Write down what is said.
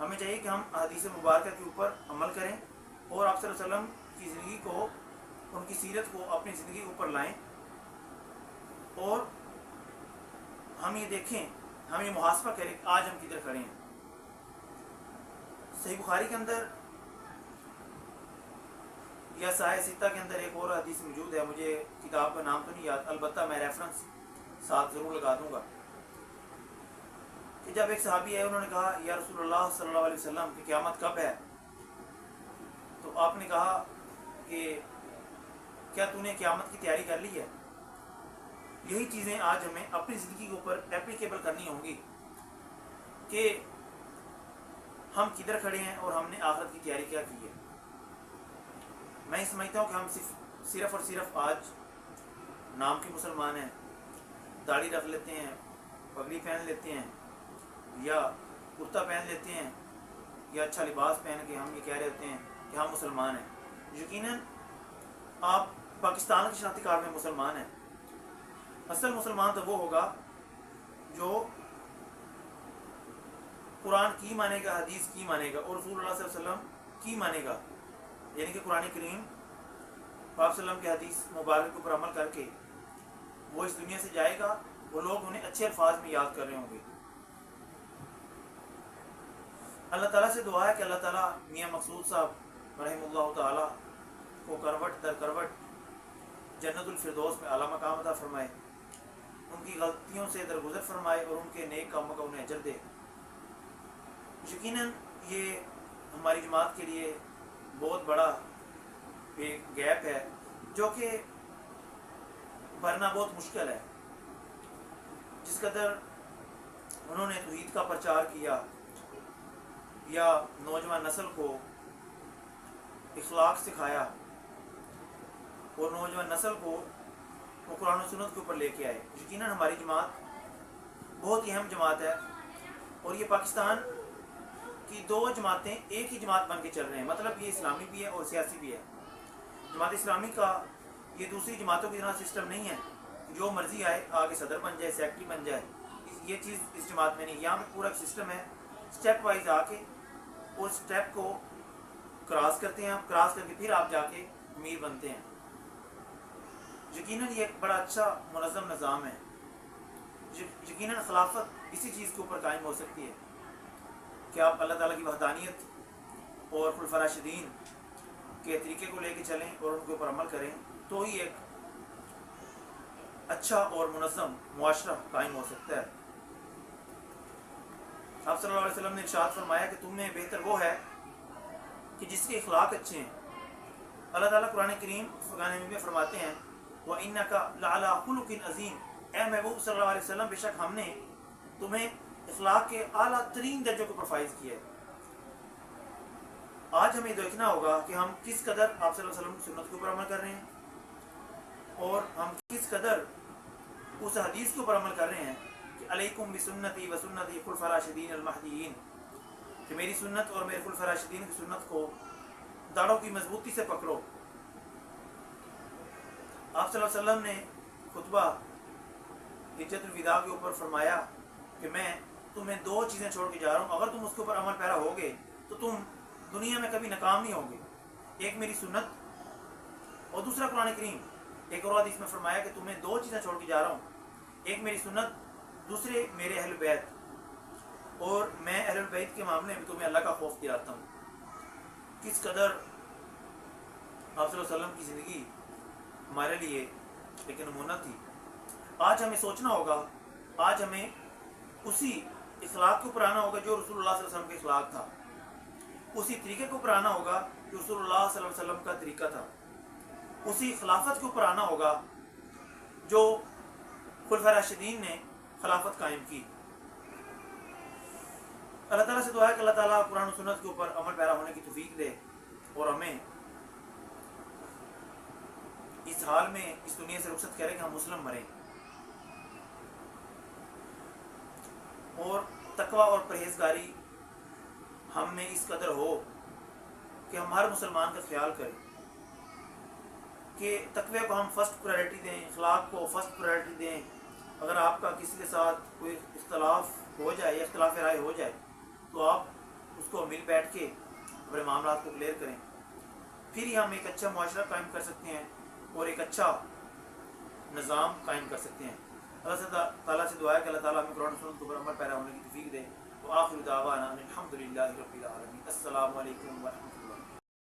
ہمیں چاہیے کہ ہم حدیث مبارکہ کے اوپر عمل کریں اور آپ صلی اللہ علیہ وسلم کی زندگی کو، ان کی سیرت کو اپنی زندگی کے اوپر لائیں، اور ہم یہ دیکھیں، ہم یہ محاسبہ کریں کہ آج ہم کدھر کھڑے ہیں۔ صحیح بخاری کے اندر یا صحیح ستہ کے اندر ایک اور حدیث موجود ہے، مجھے کتاب کا نام تو نہیں یاد، البتہ میں ریفرنس ساتھ ضرور لگا دوں گا، کہ جب ایک صحابی ہے انہوں نے کہا یا رسول اللہ صلی اللہ علیہ وسلم کہ قیامت کب ہے؟ تو آپ نے کہا کہ کیا تو نے قیامت کی تیاری کر لی ہے؟ یہی چیزیں آج ہمیں اپنی زندگی کے اوپر اپلیکیبل کرنی ہوں گی کہ ہم کدھر کھڑے ہیں اور ہم نے آخرت کی تیاری کیا کی ہے۔ میں یہ سمجھتا ہوں کہ ہم صرف اور صرف آج نام کے مسلمان ہیں، داڑھی رکھ لیتے ہیں، پگڑی پہن لیتے ہیں، یا کرتا پہن لیتے ہیں، یا اچھا لباس پہن کے ہم یہ کہہ رہے ہوتے ہیں کہ ہم مسلمان ہیں۔ یقیناً آپ پاکستان کی شناختی کارڈ میں مسلمان ہیں۔ اصل مسلمان تو وہ ہوگا جو قرآن کی مانے گا، حدیث کی مانے گا، اور رسول اللہ صلی اللہ علیہ وسلم کی مانے گا، یعنی کہ قرآن کریم آپ صلی اللہ علیہ وسلم کے حدیث مبارک کے اوپر عمل کر کے وہ اس دنیا سے جائے گا، وہ لوگ انہیں اچھے الفاظ میں یاد کر رہے ہوں گے۔ اللہ تعالیٰ سے دعا ہے کہ اللہ تعالیٰ میاں مقصود صاحب رحمہ اللہ تعالیٰ کو کروٹ در کروٹ جنت الفردوس میں اعلیٰ مقام عطا فرمائے، ان کی غلطیوں سے درگزر فرمائے اور ان کے نیک کاموں کا انہیں اجر دے۔ یقیناً یہ ہماری جماعت کے لیے بہت بڑا ایک گیپ ہے جو کہ بھرنا بہت مشکل ہے۔ جس قدر انہوں نے توحید کا پرچار کیا یا نوجوان نسل کو اخلاق سکھایا اور نوجوان نسل کو وہ قرآن و سنت کے اوپر لے کے آئے، یقیناً ہماری جماعت بہت ہی اہم جماعت ہے، اور یہ پاکستان کی دو جماعتیں ایک ہی جماعت بن کے چل رہے ہیں، مطلب یہ اسلامی بھی ہے اور سیاسی بھی ہے۔ جماعت اسلامی کا یہ دوسری جماعتوں کی طرح سسٹم نہیں ہے جو مرضی آئے آگے صدر بن جائے، سیکرٹری بن جائے، یہ چیز اس جماعت میں نہیں۔ یہاں پہ پورا سسٹم ہے، سٹیپ وائز آ کے اس سٹیپ کو کراس کرتے ہیں، کراس کر کے پھر آپ جا کے امیر بنتے ہیں۔ یقیناً یہ ایک بڑا اچھا منظم نظام ہے۔ یقیناً خلافت اسی چیز کے اوپر قائم ہو سکتی ہے کہ آپ اللہ تعالیٰ کی وحدانیت اور خلفاء راشدین کے طریقے کو لے کے چلیں اور ان کے اوپر عمل کریں، تو ہی ایک اچھا اور منظم معاشرہ قائم ہو سکتا ہے۔ آپ صلی اللہ علیہ وسلم نے ارشاد فرمایا کہ تم میں بہتر وہ ہے کہ جس کے اخلاق اچھے ہیں۔ اللہ تعالیٰ قرآن کریم فرقان حمید میں فرماتے ہیں وَإِنَّكَ لَعَلَىٰ خُلُقٍ عَظِيمٍ، اے محبوب صلی اللہ علیہ وسلم بے شک ہم نے تمہیں اخلاق کے اعلیٰ ترین درجوں کو پروفائز کیا ہے۔ آج ہمیں دیکھنا ہوگا کہ ہم کس قدر آپ صلی اللہ علیہ وسلم کی سنت کے اوپر عمل کر رہے ہیں، اور ہم کس قدر اس حدیث کے اوپر عمل کر رہے ہیں کہ علیکم بسنتی و سنتی خلفاء راشدین المہدیین، کہ میری سنت اور میرے خلفاء راشدین کی سنت کو داڑھوں کی مضبوطی سے پکڑو۔ آپ صلی اللہ علیہ وسلم نے خطبہ حجت الوداع کے اوپر فرمایا کہ میں تمہیں دو چیزیں چھوڑ کے جا رہا ہوں، اگر تم اس کے اوپر عمل پیرا ہوگے تو تم دنیا میں کبھی ناکام نہیں ہوگے۔ ایک میری سنت اور دوسرا قرآن کریم۔ ایک اور حدیث میں فرمایا کہ تمہیں دو چیزیں چھوڑ کے جا رہا ہوں، ایک میری سنت، دوسرے میرے اہل بیت، اور میں اہل بیت کے معاملے میں تمہیں اللہ کا خوف دلاتا ہوں۔ کس قدر آپ صلی اللہ علیہ وسلم کی زندگی ہمارے لیے ایک نمونہ تھی۔ آج ہمیں سوچنا ہوگا، آج ہمیں اسی اخلاق کو اوپر آنا ہوگا جو رسول اللہ صلی اللہ علیہ وسلم کا اخلاق تھا، اسی طریقے کو اوپر آنا ہوگا جو رسول اللہ صلی اللہ علیہ وسلم کا طریقہ تھا، اسی خلافت کے اوپر آنا ہوگا جو خلفاء راشدین نے خلافت قائم کی۔ اللہ تعالیٰ سے دعا ہے کہ اللہ تعالیٰ قرآن و سنت کے اوپر عمل پیرا ہونے کی توفیق دے، اور ہمیں اس حال میں اس دنیا سے رخصت کرے کہ ہم مسلم مریں، اور تقوی اور پرہیزگاری ہم میں اس قدر ہو کہ ہم ہر مسلمان کا خیال کریں کہ تقوی کو ہم فرسٹ پرائرٹی دیں، اخلاق کو فرسٹ پرائرٹی دیں۔ اگر آپ کا کسی کے ساتھ کوئی اختلاف ہو جائے یا اختلاف رائے ہو جائے تو آپ اس کو مل بیٹھ کے اپنے معاملات کو کلیئر کریں، پھر ہی ہم ایک اچھا معاشرہ قائم کر سکتے ہیں اور ایک اچھا نظام قائم کر سکتے ہیں۔ اللہ تعالیٰ سے دعا ہے کہ اللہ تعالیٰ ہمیں قرآن سنت پر عمل پیرا ہونے کی توفیق دے۔ وآخر دعوانا ان الحمد للہ رب العالمین۔ السلام علیکم ورحمۃ اللہ۔